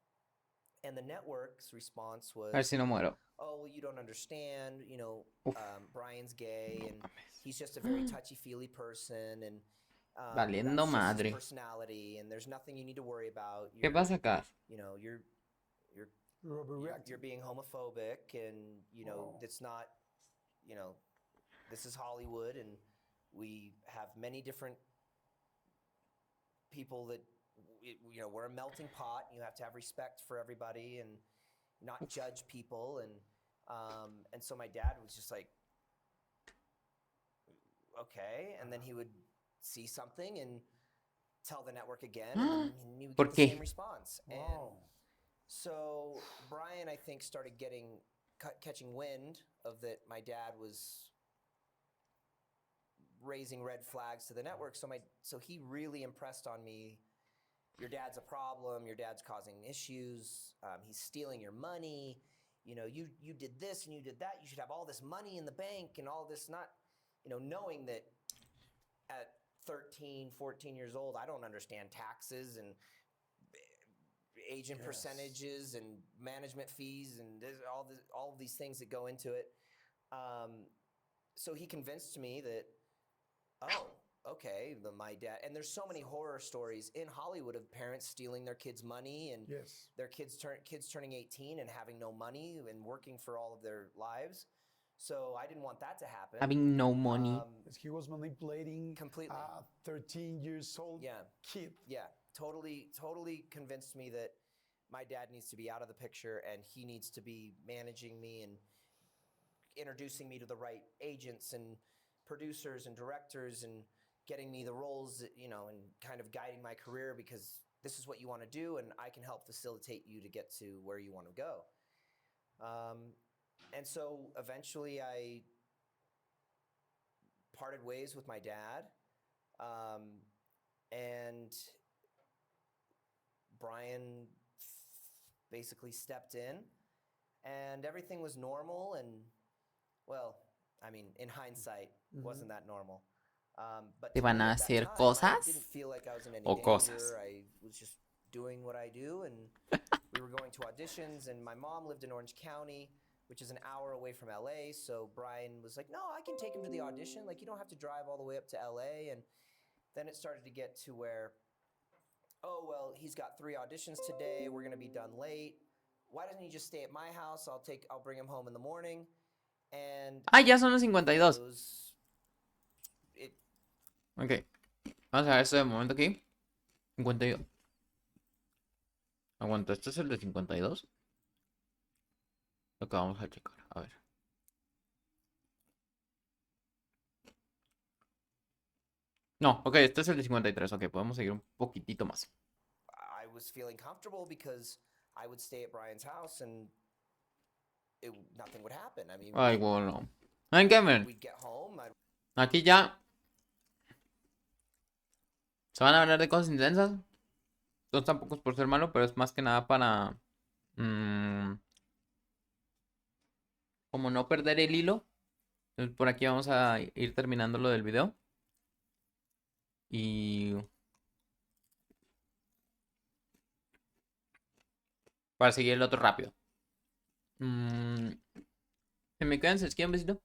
Speaker 3: And the network's response was,
Speaker 1: A ver si no muero.
Speaker 3: "Oh, well, you don't understand. You know, Brian's gay, and he's just a very touchy-feely person, and
Speaker 1: Valiendo
Speaker 3: that's just
Speaker 1: madre.
Speaker 3: his personality, and there's nothing you need to worry about.
Speaker 1: ¿Qué pasa acá?
Speaker 3: You know, you're
Speaker 2: overreacting.
Speaker 3: being homophobic, and you know, it's not. You know, this is Hollywood, and we have many different people that." You know, we're a melting pot. You have to have respect for everybody and not judge people. And so my dad was just like, okay. And then he would see something and tell the network again, and then he would
Speaker 1: ¿Por
Speaker 3: get the
Speaker 1: qué?
Speaker 3: same response. And
Speaker 2: Wow.
Speaker 3: so Brian, I think, started catching wind of that my dad was raising red flags to the network. So he really impressed on me, your dad's a problem, your dad's causing issues, he's stealing your money, you know, you did this and you did that, you should have all this money in the bank and all this, not, you know, knowing that at 13, 14 years old, I don't understand taxes and agent percentages and management fees and all of these things that go into it. So he convinced me that, oh, okay, my dad, and there's so many horror stories in Hollywood of parents stealing their kids' money and their kids turning 18 and having no money and working for all of their lives. So I didn't want that to happen.
Speaker 1: Having no money.
Speaker 2: He was manipulating
Speaker 3: Completely.
Speaker 2: a 13 years old kid.
Speaker 3: Yeah, totally convinced me that my dad needs to be out of the picture and he needs to be managing me and introducing me to the right agents and producers and directors and getting me the roles, you know, and kind of guiding my career, because this is what you want to do and I can help facilitate you to get to where you want to go. And so eventually I parted ways with my dad, and Brian basically stepped in and everything was normal. And well, I mean, in hindsight, wasn't that normal. But
Speaker 1: ¿Te van a
Speaker 3: at that
Speaker 1: hacer
Speaker 3: time,
Speaker 1: cosas?
Speaker 3: I didn't feel like I was in any
Speaker 1: O
Speaker 3: danger.
Speaker 1: cosas.
Speaker 3: I was just doing what I do, and we were going to auditions, and my mom lived in Orange County, which is an hour away from LA. So Brian was like, no, I can take him to the audition. Like, you don't have to drive all the way up to LA. And then it started to get to where, oh, well, he's got 3 auditions today. We're going to be done late. Why doesn't he just stay at my house? I'll bring him home in the morning. And
Speaker 1: Ya son los 52. Ok. Vamos a ver esto de momento aquí. 52. Aguanta, ¿este es el de 52? Lo que vamos a checar. A ver. No, ok, este es el de 53. Ok, podemos seguir un poquitito más.
Speaker 3: I was feeling comfortable because I would stay at Brian's house and nothing would happen. I mean,
Speaker 1: Ay, bueno. ¿Saben qué, men?
Speaker 3: we'd get home.
Speaker 1: Aquí ya se van a hablar de cosas intensas. Entonces tampoco es por ser malo, pero es más que nada para como no perder el hilo. Entonces por aquí vamos a ir terminando lo del video. Y para seguir el otro rápido. Se me quedan, ¿se les quiere un besito?